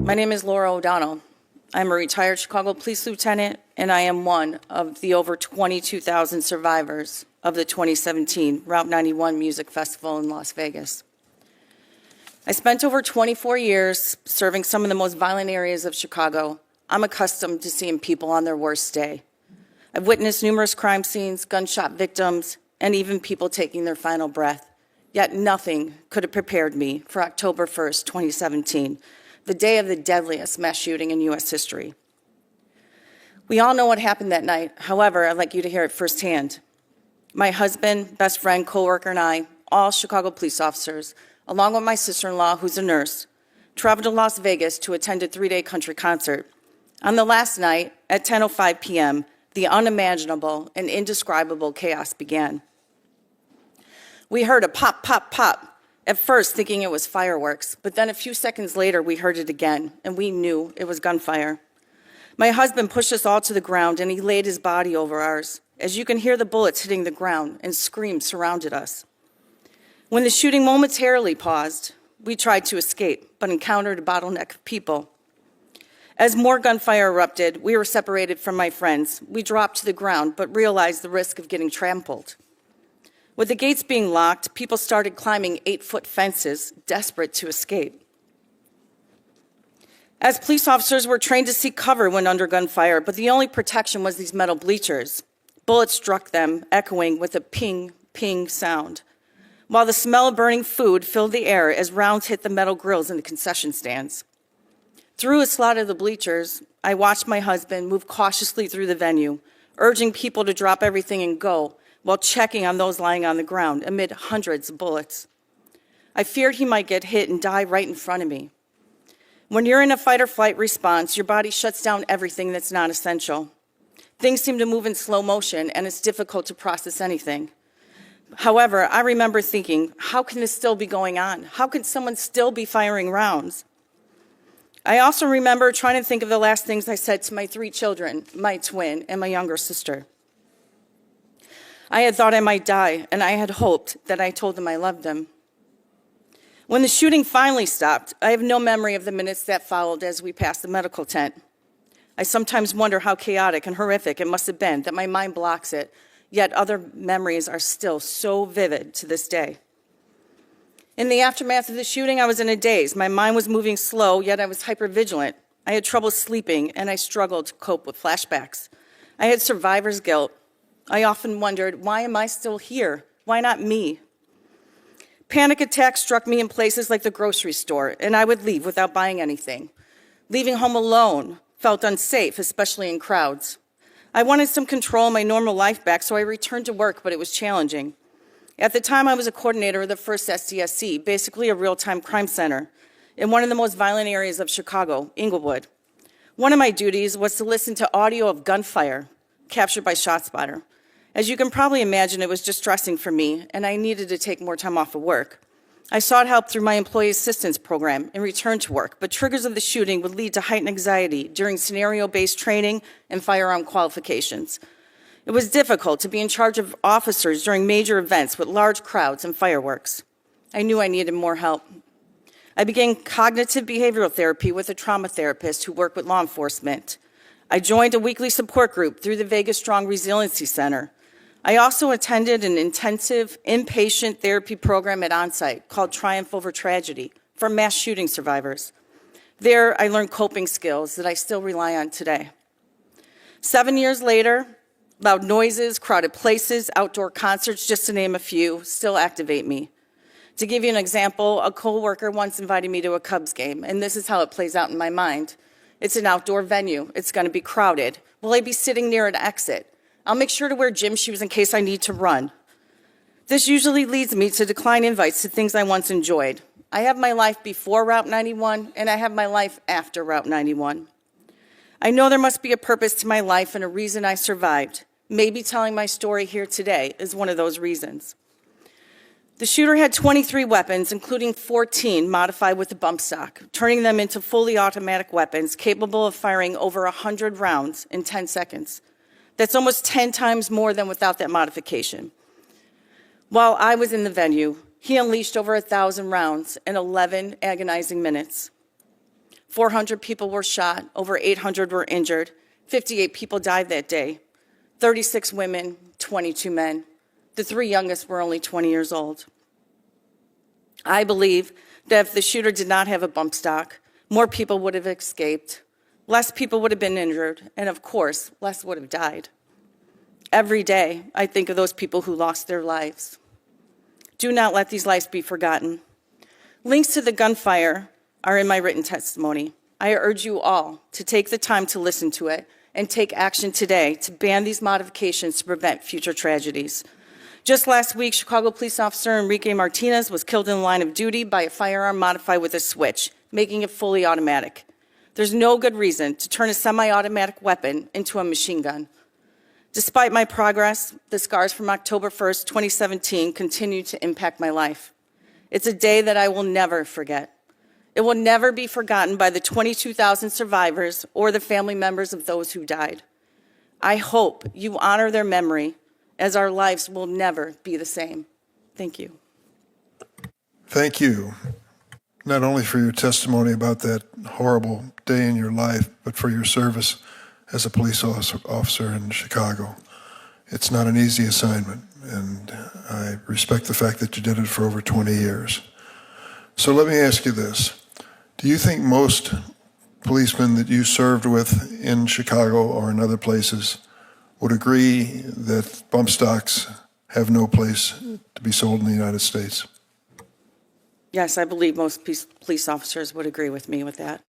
My name is Laura O'Donnell. I'm a retired Chicago police lieutenant, and I am one of the over 22,000 survivors of the 2017 Route 91 Music Festival in Las Vegas. I spent over 24 years serving some of the most violent areas of Chicago. I'm accustomed to seeing people on their worst day. I've witnessed numerous crime scenes, gunshot victims, and even people taking their final breath. Yet nothing could have prepared me for October 1st, 2017, the day of the deadliest mass shooting in U.S. history. We all know what happened that night. However, I'd like you to hear it firsthand. My husband, best friend, coworker, and I, all Chicago police officers, along with my sister-in-law, who's a nurse, traveled to Las Vegas to attend a 3-day country concert. On the last night, at 10:05 p.m., the unimaginable and indescribable chaos began. We heard a pop, pop, pop, at first thinking it was fireworks, but then a few seconds later we heard it again, and we knew it was gunfire. My husband pushed us all to the ground, and he laid his body over ours. As you can hear the bullets hitting the ground, and screams surrounded us. When the shooting momentarily paused, we tried to escape, but encountered a bottleneck of people. As more gunfire erupted, we were separated from my friends. We dropped to the ground, but realized the risk of getting trampled. With the gates being locked, people started climbing 8-foot fences, desperate to escape. As police officers, we're trained to seek cover when under gunfire, but the only protection was these metal bleachers. Bullets struck them, echoing with a ping, ping sound, while the smell of burning food filled the air as rounds hit the metal grills in the concession stands. Through a slot of the bleachers, I watched my husband move cautiously through the venue, urging people to drop everything and go, while checking on those lying on the ground amid hundreds of bullets. I feared he might get hit and die right in front of me. When you're in a fight or flight response, your body shuts down everything that's not essential. Things seem to move in slow motion, and it's difficult to process anything. However, I remember thinking, how can this still be going on? How can someone still be firing rounds? I also remember trying to think of the last things I said to my 3 children, my twin, and my younger sister. I had thought I might die, and I had hoped that I told them I loved them. When the shooting finally stopped, I have no memory of the minutes that followed as we passed the medical tent. I sometimes wonder how chaotic and horrific it must have been that my mind blocks it, yet other memories are still so vivid to this day. In the aftermath of the shooting, I was in a daze. My mind was moving slow, yet I was hypervigilant. I had trouble sleeping, and I struggled to cope with flashbacks. I had survivor's guilt. I often wondered, why am I still here? Why not me? Panic attacks struck me in places like the grocery store, and I would leave without buying anything. Leaving home alone felt unsafe, especially in crowds. I wanted some control of my normal life back, so I returned to work, but it was challenging. At the time, I was a coordinator of the first SDSC, basically a real-time crime center, in one of the most violent areas of Chicago, Inglewood. One of my duties was to listen to audio of gunfire captured by ShotSpotter. As you can probably imagine, it was distressing for me, and I needed to take more time off of work. I sought help through my employee assistance program and returned to work, but triggers of the shooting would lead to heightened anxiety during scenario-based training and firearm qualifications. It was difficult to be in charge of officers during major events with large crowds and fireworks. I knew I needed more help. I began cognitive behavioral therapy with a trauma therapist who worked with law enforcement. I joined a weekly support group through the Vegas Strong Resiliency Center. I also attended an intensive inpatient therapy program at Onsite called Triumph Over Tragedy for mass shooting survivors. There, I learned coping skills that I still rely on today. 7 years later, loud noises, crowded places, outdoor concerts, just to name a few, still activate me. To give you an example, a coworker once invited me to a Cubs game, and this is how it plays out in my mind. It's an outdoor venue. It's going to be crowded. Will I be sitting near an exit? I'll make sure to wear gym shoes in case I need to run. This usually leads me to decline invites to things I once enjoyed. I have my life before Route 91, and I have my life after Route 91. I know there must be a purpose to my life and a reason I survived. Maybe telling my story here today is one of those reasons. The shooter had 23 weapons, including 14 modified with the bump stock, turning them into fully automatic weapons capable of firing over 100 rounds in 10 seconds. That's almost 10 times more than without that modification. While I was in the venue, he unleashed over 1,000 rounds in 11 agonizing minutes. 400 people were shot, over 800 were injured, 58 people died that day, 36 women, 22 men. The 3 youngest were only 20 years old. I believe that if the shooter did not have a bump stock, more people would have escaped, less people would have been injured, and of course, less would have died. Every day, I think of those people who lost their lives. Do not let these lives be forgotten. Links to the gunfire are in my written testimony. I urge you all to take the time to listen to it and take action today to ban these modifications to prevent future tragedies. Just last week, Chicago police officer Enrique Martinez was killed in the line of duty by a firearm modified with a switch, making it fully automatic. There's no good reason to turn a semi-automatic weapon into a machine gun. Despite my progress, the scars from October 1st, 2017 continue to impact my life. It's a day that I will never forget. It will never be forgotten by the 22,000 survivors or the family members of those who died. I hope you honor their memory, as our lives will never be the same. Thank you. Thank you, not only for your testimony about that horrible day in your life, but for your service as a police officer in Chicago. It's not an easy assignment, and I respect the fact that you did it for over 20 years. So let me ask you this. Do you think most policemen that you served with in Chicago or in other places would agree that bump stocks have no place to be sold in the United States? Yes, I believe most police officers would agree with me with that.